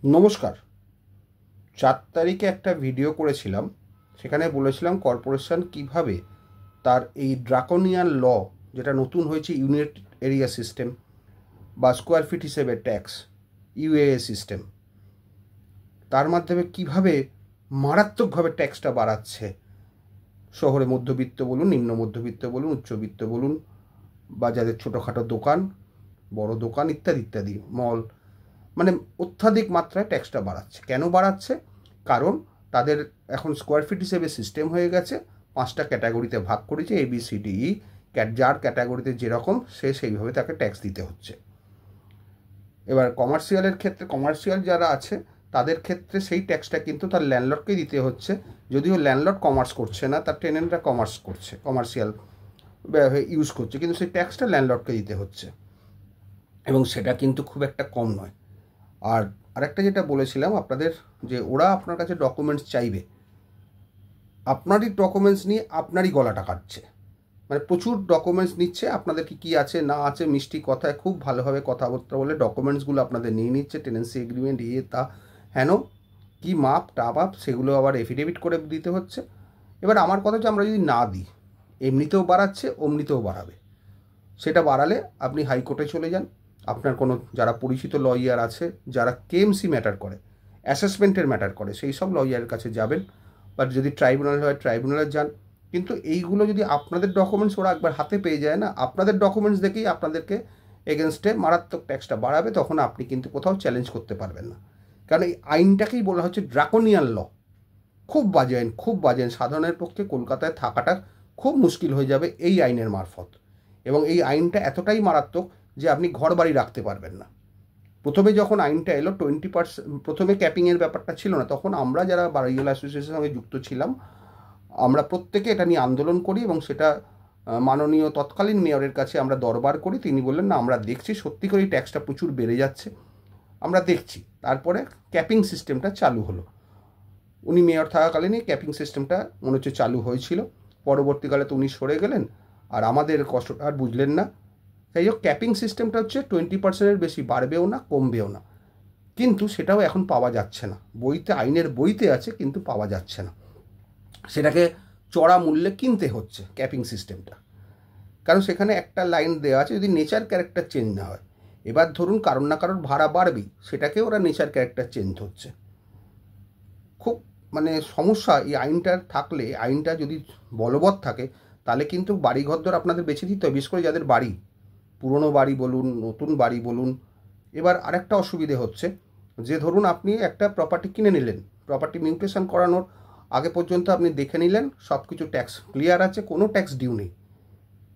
নমস্কার। ৪ তারিখে একটা ভিডিও করেছিলাম। সেখানে বলেছিলাম কর্পোরেশন কিভাবে তার এই ড্রাকোনিয়ান ল, যেটা নতুন হয়েছে ইউনিট এরিয়া সিস্টেম বা স্কোয়ার ফিট হিসেবে ট্যাক্স, ইউএএ সিস্টেম, তার মাধ্যমে কিভাবে মারাত্মকভাবে ট্যাক্সটা বাড়াচ্ছে। শহরে মধ্যবিত্ত বলুন, নিম্ন মধ্যবিত্ত বলুন, উচ্চবিত্ত বলুন, বা যাদের ছোটোখাটো দোকান, বড় দোকান ইত্যাদি ইত্যাদি, মল, মানে অত্যাধিক মাত্রায় ট্যাক্সটা বাড়াচ্ছে। কেন বাড়াচ্ছে? কারণ তাদের এখন স্কোয়ার ফিট হিসেবে সিস্টেম হয়ে গেছে, 5টা ক্যাটাগরিতে ভাগ করেছে, ABCDE, যার ক্যাটাগরিতে যেরকম সে সেইভাবে তাকে ট্যাক্স দিতে হচ্ছে। এবার কমার্শিয়ালের ক্ষেত্রে, কমার্শিয়াল যারা আছে তাদের ক্ষেত্রে সেই ট্যাক্সটা কিন্তু তার ল্যান্ডলর্ডকেই দিতে হচ্ছে, যদিও ল্যান্ডলর্ড কমার্স করছে না, তার টেনেন্টরা কমার্স করছে, কমার্শিয়াল ইউজ করছে, কিন্তু সেই ট্যাক্সটা ল্যান্ডলর্ডকে দিতে হচ্ছে, এবং সেটা কিন্তু খুব একটা কম নয়। আর আরেকটা যেটা বলেছিলাম আপনাদের, যে ওরা আপনার কাছে ডকুমেন্টস চাইবে, আপনারই ডকুমেন্টস নিয়ে আপনারই গলাটা কাটছে, মানে প্রচুর ডকুমেন্টস নিচ্ছে, আপনাদের কি আছে না আছে মিষ্টি কথায় খুব ভালোভাবে কথাবার্তা বলে ডকুমেন্টসগুলো আপনাদের নিয়ে নিচ্ছে, টেনেন্সি এগ্রিমেন্ট তা হেন কি মাপ টাপ সেগুলো আবার এফিডেভিট করে দিতে হচ্ছে। এবার আমার কথা হচ্ছে, আমরা যদি না দিই, এমনিতেও বাড়াচ্ছে, অমনিতেও বাড়াবে। সেটা বাড়ালে আপনি হাইকোর্টে চলে যান, আপনার কোনো যারা পরিচিত লয়ার আছে, যারা কেএমসি ম্যাটার করে, অ্যাসেসমেন্টের ম্যাটার করে, সেই সব লয়ারের কাছে যাবেন, বা যদি ট্রাইব্যুনাল হয় ট্রাইব্যুনালে যান। কিন্তু এইগুলো যদি আপনাদের ডকুমেন্টস ওরা একবার হাতে পেয়ে যায় না, আপনাদের ডকুমেন্টস দেখেই আপনাদেরকে এগেনস্টে মারাত্মক ট্যাক্সটা বাড়াবে, তখন আপনি কিন্তু কোথাও চ্যালেঞ্জ করতে পারবেন না। কারণ এই আইনটাকেই বলা হচ্ছে ড্রাকোনিয়ান ল। খুব বাজে আইন, খুব বাজে আইন। সাধারণের পক্ষে কলকাতায় থাকাটা খুব মুশকিল হয়ে যাবে এই আইনের মারফত। এবং এই আইনটা এতটাই মারাত্মক যে আপনি ঘর বাড়ি রাখতে পারবেন না। প্রথমে যখন আইনটা এলো 20%, প্রথমে ক্যাপিংয়ের ব্যাপারটা ছিল না, তখন আমরা যারা বাড়িওয়ালা অ্যাসোসিয়েশনের সঙ্গে যুক্ত ছিলাম, আমরা প্রত্যেকে এটা নিয়ে আন্দোলন করি, এবং সেটা মাননীয় তৎকালীন মেয়রের কাছে আমরা দরবার করি। তিনি বললেন, না আমরা দেখছি সত্যি করে ট্যাক্সটা প্রচুর বেড়ে যাচ্ছে, আমরা দেখছি। তারপরে ক্যাপিং সিস্টেমটা চালু হলো। উনি মেয়র থাকাকালীনই ক্যাপিং সিস্টেমটা মনে হচ্ছে চালু হয়েছিল। পরবর্তীকালে তো উনি সরে গেলেন, আর আমাদের কষ্টটা আর বুঝলেন না। যাই হোক, ক্যাপিং সিস্টেমটা হচ্ছে 20%-এর বেশি বাড়বেও না, কমবেও না, কিন্তু সেটাও এখন পাওয়া যাচ্ছে না। বইতে, আইনের বইতে আছে, কিন্তু পাওয়া যাচ্ছে না। সেটাকে চড়া মূল্যে কিনতে হচ্ছে ক্যাপিং সিস্টেমটা, কারণ সেখানে একটা লাইন দেওয়া আছে, যদি নেচার ক্যারেক্টার চেঞ্জ না হয়। এবার ধরুন কারোর না কারোর ভাড়া বাড়বেই, সেটাকে ওরা নেচার ক্যারেক্টার চেঞ্জ হচ্ছে। খুব মানে সমস্যা এই আইনটার থাকলে। আইনটা যদি বলবৎ থাকে, তাহলে কিন্তু বাড়িঘরদর আপনাদের বেছে দিতে হবে, বিশেষ করে যাদের বাড়ি, পুরনো বাড়ি বলুন, নতুন বাড়ি বলুন। এবার আরেকটা অসুবিধে হচ্ছে, যে ধরুন আপনি একটা প্রপার্টি কিনে নিলেন, প্রপার্টি মিউটেশন করানোর আগে পর্যন্ত আপনি দেখে নিলেন সব কিছু ট্যাক্স ক্লিয়ার আছে, কোনো ট্যাক্স ডিউ নেই।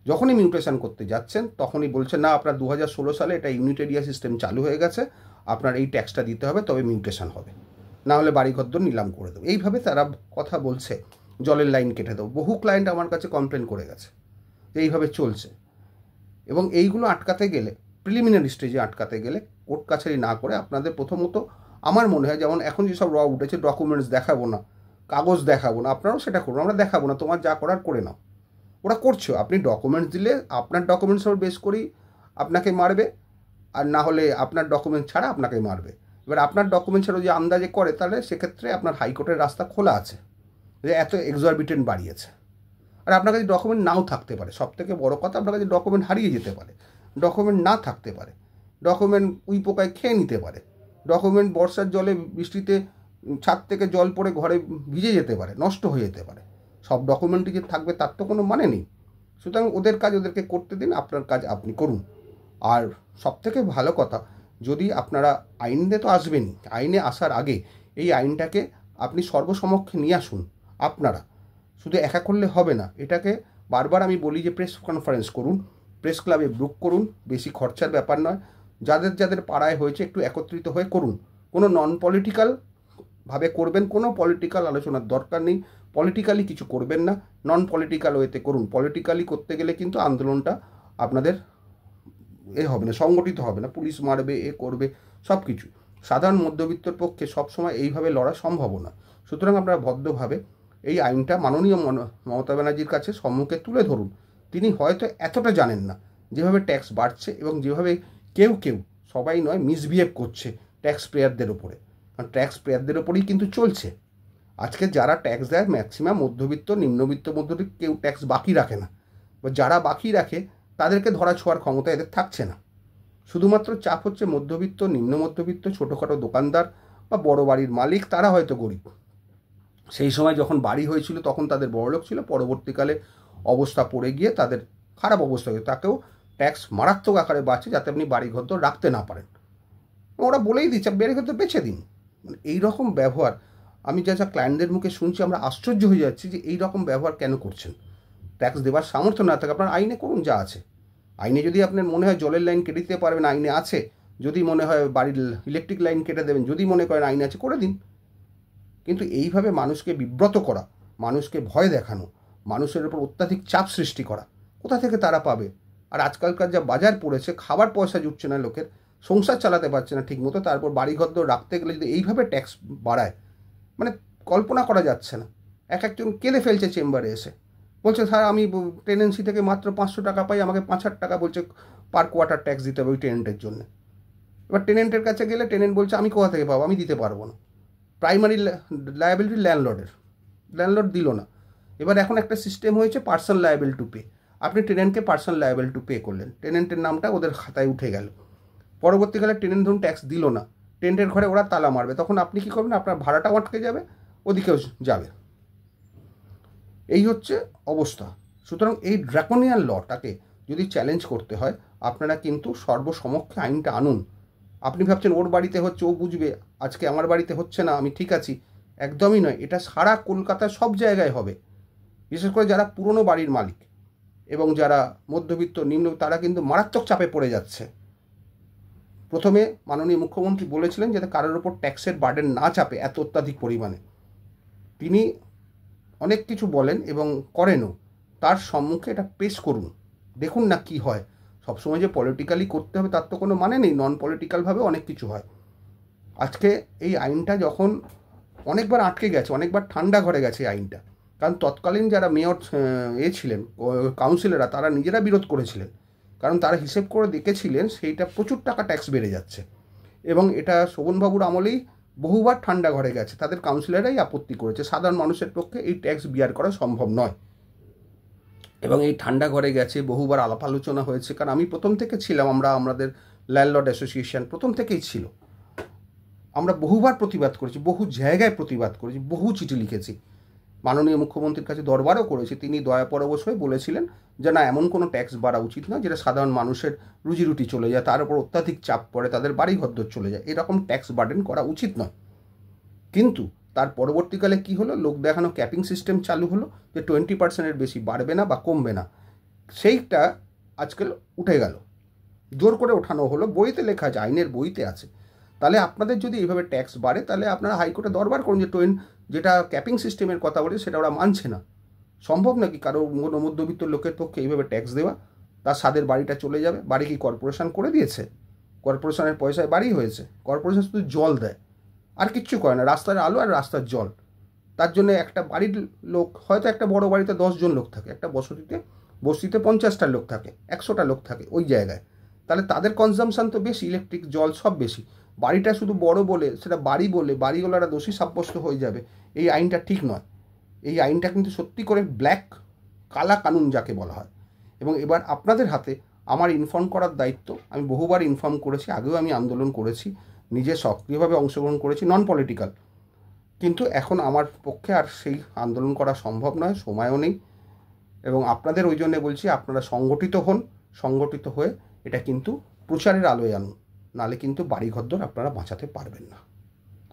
যখনই মিউটেশন করতে যাচ্ছেন, তখনই বলছে, না আপনার 2016 সালে এটা ইউনিট এরিয়া সিস্টেম চালু হয়ে গেছে, আপনার এই ট্যাক্সটা দিতে হবে, তবে মিউটেশন হবে, না হলে বাড়িঘরদর নিলাম করে দেবো। এইভাবে তারা কথা বলছে, জলের লাইন কেটে দেবো। বহু ক্লায়েন্ট আমার কাছে কমপ্লেন করে গেছে যে এইভাবে চলছে। এবং এইগুলো আটকাতে গেলে, প্রিলিমিনারি স্টেজে আটকাতে গেলে, কোর্ট কাছারি না করে আপনাদের প্রথমত, আমার মনে হয়, যেমন এখন যেসব র উঠেছে, ডকুমেন্টস দেখাবো না, কাগজ দেখাবো না, আপনারাও সেটা করুন, আমরা দেখাবো না, তোমার যা করার করে নাও। ওরা করছো, আপনি ডকুমেন্টস দিলে আপনার ডকুমেন্টস ওর বেস করেই আপনাকে মারবে, আর না হলে আপনার ডকুমেন্ট ছাড়া আপনাকে মারবে। এবার আপনার ডকুমেন্ট ছাড়া যদি আন্দাজে করে, তাহলে সেক্ষেত্রে আপনার হাইকোর্টের রাস্তা খোলা আছে, যে এত এক্সরবিটেন্ট বাড়িয়েছে। আর আপনার কাছে ডকুমেন্ট নাও থাকতে পারে, সব থেকে বড়ো কথা, আপনার কাছে ডকুমেন্ট হারিয়ে যেতে পারে, ডকুমেন্ট না থাকতে পারে, ডকুমেন্ট উই পোকায় খেয়ে নিতে পারে, ডকুমেন্ট বর্ষার জলে, বৃষ্টিতে ছাদ থেকে জল পড়ে ঘরে ভিজে যেতে পারে, নষ্ট হয়ে যেতে পারে। সব ডকুমেন্টই যে থাকবে তার তো কোনো মানে নেই। সুতরাং ওদের কাজ ওদেরকে করতে দিন, আপনার কাজ আপনি করুন। আর সবথেকে ভালো কথা, যদি আপনারা আইনে তো আসবেনই, আইনে আসার আগে এই আইনটাকে আপনি সর্বসমক্ষে নিয়ে আসুন। আপনারা শুধু একা করলে হবে না, এটাকে বারবার আমি বলি যে প্রেস কনফারেন্স করুন, প্রেস ক্লাবে বুক করুন, বেশি খরচার ব্যাপার নয়। যাদের যাদের পাড়ায় হয়েছে একটু একত্রিত হয়ে করুন, কোনো নন পলিটিক্যাল ভাবে করবেন, কোনো পলিটিক্যাল আলোচনার দরকার নেই, পলিটিক্যালি কিছু করবেন না, নন পলিটিক্যাল ওয়েতে করুন। পলিটিক্যালি করতে গেলে কিন্তু আন্দোলনটা আপনাদের হবে না, সংগঠিত হবে না, পুলিশ মারবে, করবে, সব কিছু। সাধারণ মধ্যবিত্তর পক্ষে সবসময় এইভাবে লড়া সম্ভব না। সুতরাং আপনারা ভদ্রভাবে এই আইনটা মাননীয় মমতা ব্যানার্জির কাছে সম্মুখে তুলে ধরুন। তিনি হয়তো এতটা জানেন না, যেভাবে ট্যাক্স বাড়ছে এবং যেভাবে কেউ কেউ, সবাই নয়, মিসবিহেভ করছে ট্যাক্স পেয়ারদের ওপরে। ট্যাক্স পেয়ারদের ওপরেই কিন্তু চলছে। আজকে যারা ট্যাক্স দেয় ম্যাক্সিমাম মধ্যবিত্ত, নিম্নবিত্ত, মধ্যবিত্ত, কেউ ট্যাক্স বাকি রাখে না, বা যারা বাকি রাখে তাদেরকে ধরা ছোঁয়ার ক্ষমতা এদের থাকছে না। শুধুমাত্র চাপ হচ্ছে মধ্যবিত্ত, নিম্ন মধ্যবিত্ত, ছোটোখাটো দোকানদার বা বড় বাড়ির মালিক, তারা হয়তো গরিব। সেই সময় যখন বাড়ি হয়েছিল তখন তাদের বড়লোক ছিল, পরবর্তীকালে অবস্থা পড়ে গিয়ে তাদের খারাপ অবস্থা হয়েছে, তাকেও ট্যাক্স মারাত্মক আকারে বাড়ছে যাতে আপনি বাড়িঘর তো রাখতে না পারেন। ওরা বলেই দিচ্ছে বাড়িঘর তো বেছে দিন। মানে এইরকম ব্যবহার আমি যা ক্লায়েন্টদের মুখে শুনছি, আমরা আশ্চর্য হয়ে যাচ্ছি যে এই রকম ব্যবহার কেন করছেন। ট্যাক্স দেওয়ার সামর্থ্য না থাকে আপনার আইনে করুন, যা আছে আইনে। যদি আপনার মনে হয় জলের লাইন কেটে দিতে পারবেন, আইনে আছে। যদি মনে হয় বাড়ির ইলেকট্রিক লাইন কেটে দেবেন, যদি মনে করেন আইনে আছে, করে দিন। কিন্তু এইভাবে মানুষকে বিব্রত করা, মানুষকে ভয় দেখানো, মানুষের উপর অত্যাধিক চাপ সৃষ্টি করা, কোথা থেকে তারা পাবে? আর আজকালকার যা বাজার পড়েছে, খাবার পয়সা জুটছে না লোকের, সংসার চালাতে পারছে না ঠিকমতো, তারপর বাড়িঘর রাখতে গেলে যদি এইভাবে ট্যাক্স বাড়ায়, মানে কল্পনা করা যাচ্ছে না। একজন কেঁদে ফেলছে চেম্বারে এসে, বলছে স্যার আমি টেনেন্সি থেকে মাত্র 500 টাকা পাই, আমাকে 5,000 টাকা বলছে পার কোয়ার্টার ট্যাক্স দিতে হবে ওই টেনেন্টের জন্য। এবার টেনেন্টের কাছে গেলে টেনেন্ট বলছে আমি কোথা থেকে পাবো, আমি দিতে পারবো না। প্রাইমারি লায়াবিলিটি ল্যান্ডলর্ড দিল না। এবার এখন একটা সিস্টেম হয়েছে পার্সোনাল লায়াবিল টু পে। আপনি টেনেন্টকে পার্সোনাল লায়াবিল টু পে করলেন, টেনেন্টের নামটা ওদের খাতায় উঠে গেল। পরবর্তীকালে টেনেন্ট ধরুন ট্যাক্স দিল না, টেন্টের ঘরে ওরা তালা মারবে, তখন আপনি কী করবেন? আপনার ভাড়াটাও আটকে যাবে, ওদিকেও যাবে। এই হচ্ছে অবস্থা। সুতরাং এই ড্রাকোনিয়ান লটাকে যদি চ্যালেঞ্জ করতে হয়, আপনারা কিন্তু সর্বসমক্ষে আইনটা আনুন। আপনি ভাবছেন ওর বাড়িতে হচ্ছে, ও বুঝবে, আজকে আমার বাড়িতে হচ্ছে না, আমি ঠিক আছি। একদমই নয়। এটা সারা কলকাতার সব জায়গায় হবে। বিশেষ করে যারা পুরনো বাড়ির মালিক এবং যারা মধ্যবিত্ত, নিম্ন, তারা কিন্তু মারাত্মক চাপে পড়ে যাচ্ছে। প্রথমে মাননীয় মুখ্যমন্ত্রী বলেছিলেন যাতে কারোর ওপর ট্যাক্সের বার্ডেন না চাপে এত অত্যাধিক পরিমাণে। তিনি অনেক কিছু বলেন এবং করেনও। তার সম্মুখে এটা পেশ করুন, দেখুন না কি হয়। সবসময় যে পলিটিক্যালি করতে হবে তার তো কোনো মানে নেই, নন পলিটিক্যালভাবে অনেক কিছু হয়। আজকে এই আইনটা যখন অনেকবার আটকে গেছে, অনেকবার ঠান্ডা ঘরে গেছে এই আইনটা, কারণ তৎকালীন যারা মেয়র ছিলেন, কাউন্সিলররা, তারা নিজেরা বিরোধ করেছিলেন। কারণ তারা হিসেব করে দেখেছিলেন সেইটা প্রচুর টাকা ট্যাক্স বেড়ে যাচ্ছে, এবং এটা শোভনবাবুর আমলেই বহুবার ঠান্ডা ঘরে গেছে। তাদের কাউন্সিলররাই আপত্তি করেছে, সাধারণ মানুষের পক্ষে এই ট্যাক্স বিয়ার করা সম্ভব নয়। এবং এই ঠান্ডা ঘরে গেছে, বহুবার আলাপ আলোচনা হয়েছে। কারণ আমি প্রথম থেকে ছিলাম, আমাদের ল্যান্ডলর্ড অ্যাসোসিয়েশন প্রথম থেকেই ছিল। আমরা বহুবার প্রতিবাদ করেছি, বহু জায়গায় প্রতিবাদ করেছি, বহু চিঠি লিখেছি, মাননীয় মুখ্যমন্ত্রীর কাছে দরবারও করেছি। তিনি দয়াপরবশ হয়ে বলেছিলেন যে না, এমন কোনো ট্যাক্স বাড়া উচিত নয় যেটা সাধারণ মানুষের রুজি রুটি চলে যায়, তার উপর অত্যাধিক চাপ পড়ে, তাদের বাড়ি ঘরদোর চলে যায়, এরকম ট্যাক্স বার্ডেন করা উচিত নয়। কিন্তু তার পরবর্তীকালে কি হলো? লোক দেখানো ক্যাপিং সিস্টেম চালু হলো, যে 20%-এর বেশি বাড়বে না বা কমবে না। সেইটা আজকাল উঠে গেল, জোর করে ওঠানো হলো। বইতে লেখা আছে, আইনের বইতে আছে। তাহলে আপনাদের যদি এইভাবে ট্যাক্স বাড়ে, তাহলে আপনারা হাইকোর্টে দরবার করুন যে যেটা ক্যাপিং সিস্টেমের কথা বলে সেটা ওরা মানছে না। সম্ভব নাকি কারো মধ্যবিত্ত লোকের পক্ষে এইভাবে ট্যাক্স দেওয়া? তার স্বাদের বাড়িটা চলে যাবে। বাড়ি কি কর্পোরেশন করে দিয়েছে? কর্পোরেশনের পয়সায় বাড়ি হয়েছে? কর্পোরেশন শুধু জল দেয়, আর কিচ্ছু করে না, রাস্তার আলো আর রাস্তার জল। তার জন্য একটা বাড়ির লোক, হয়তো একটা বড় বাড়িতে 10 জন লোক থাকে, একটা বসতিতে 50টা লোক থাকে, 100টা লোক থাকে ওই জায়গায়, তাহলে তাদের কনজামশান তো বেশি, ইলেকট্রিক, জল সব বেশি। বাড়িটা শুধু বড় বলে সেটা বাড়ি বলে বাড়িওয়ালারা দোষী সাব্যস্ত হয়ে যাবে, এই আইনটা ঠিক নয়। এই আইনটা কিন্তু সত্যি করে ব্ল্যাক, কালা কানুন যাকে বলা হয়। এবং এবার আপনাদের হাতে আমার ইনফর্ম করার দায়িত্ব। আমি বহুবার ইনফর্ম করেছি, আগেও আমি আন্দোলন করেছি, নিজে সক্রিয়ভাবে অংশগ্রহণ করেছি, নন পলিটিক্যাল। কিন্তু এখন আমার পক্ষে আর সেই আন্দোলন করা সম্ভব নয়, সময়ও নেই। এবং আপনাদের ওই জন্যে বলছি, আপনারা সংগঠিত হন, সংগঠিত হয়ে এটা কিন্তু প্রচারের আলোয় আনুন, নালে কিন্তু বাড়িঘরদোর আপনারা বাঁচাতে পারবেন না।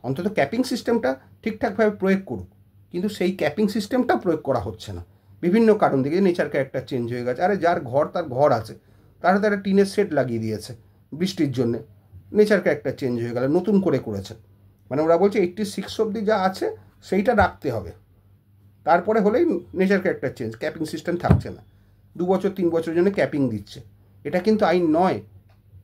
অন্তত ক্যাপিং সিস্টেমটা ঠিকঠাকভাবে প্রয়োগ করুক, কিন্তু সেই ক্যাপিং সিস্টেমটা প্রয়োগ করা হচ্ছে না বিভিন্ন কারণ থেকে। নেচার ক্যারেক্টার চেঞ্জ হয়ে গেছে। আরে যার ঘর, তার ঘর আছে, তারা তারা টিনের শেড লাগিয়ে দিয়েছে বৃষ্টির জন্যে, নেচার ক্যারেক্টার চেঞ্জ হয়ে গেলে নতুন করে করেছে। মানে ওরা বলছে 86 অবধি যা আছে সেইটা রাখতে হবে, তারপরে হলেই nature character change, capping system থাকছে না। 2 বছর 3 বছরের জন্য ক্যাপিং দিচ্ছে, এটা কিন্তু আইন নয়।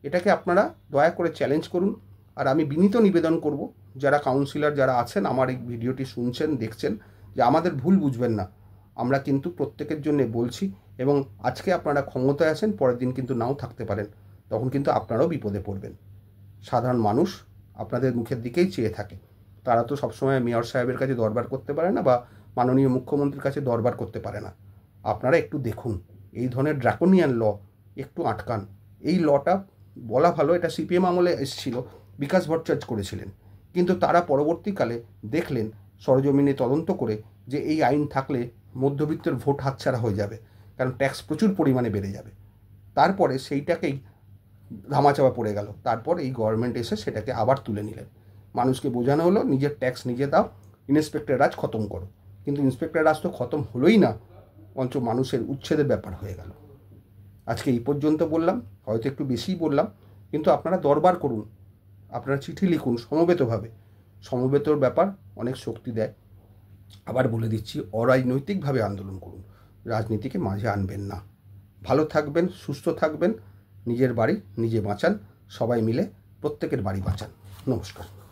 এটাকে আপনারা দয়া করে চ্যালেঞ্জ করুন। আর আমি বিনীত নিবেদন করব, যারা কাউন্সিলর যারা আছেন, আমার এই ভিডিওটি শুনছেন, দেখছেন, যে আমাদের ভুল বুঝবেন না। আমরা কিন্তু প্রত্যেকের জন্য বলছি, এবং আজকে আপনারা ক্ষমতায় আছেন, পরের দিন কিন্তু নাও থাকতে পারেন, তখন কিন্তু আপনারাও বিপদে পড়বেন। সাধারণ মানুষ আপনাদের মুখের দিকেই চেয়ে থাকে। তারা তো সবসময় মেয়র সাহেবের কাছে দরবার করতে পারে না বা মাননীয় মুখ্যমন্ত্রীর কাছে দরবার করতে পারে না। আপনারা একটু দেখুন, এই ধরনের ড্রাকোনিয়ান ল একটু আটকান। এই লটা বলা ভালো, এটা সিপিএম আমলে এসেছিল, বিকাশ ভট্টাচার্য করেছিলেন, কিন্তু তারা পরবর্তীকালে দেখলেন সরজমিনে তদন্ত করে যে এই আইন থাকলে মধ্যবিত্তের ভোট হাতছাড়া হয়ে যাবে, কারণ ট্যাক্স প্রচুর পরিমাণে বেড়ে যাবে। তারপরে সেইটাকেই ধামাচাপা পড়ে গেল। তারপর এই গভর্নমেন্ট এসে সেটাকে আবার তুলে নিলেন। মানুষকে বোঝানো হলো নিজের ট্যাক্স নিজে দাও, ইন্সপেক্টর রাজ খতম করো। কিন্তু ইন্সপেক্টর রাজ তো খতম হলোই না, বরঞ্চ মানুষের উচ্ছেদের ব্যাপার হয়ে গেল। আজকে এই পর্যন্ত বললাম, হয়তো একটু বেশিই বললাম, কিন্তু আপনারা দরবার করুন, আপনারা চিঠি লিখুন সমবেতভাবে। সমবেতর ব্যাপার অনেক শক্তি দেয়। আবার বলে দিচ্ছি, অরাজনৈতিকভাবে আন্দোলন করুন, রাজনীতিকে মাঝে আনবেন না। ভালো থাকবেন, সুস্থ থাকবেন, নিজের বাড়ি নিজে বাঁচান, সবাই মিলে প্রত্যেকের বাড়ি বাঁচান। নমস্কার।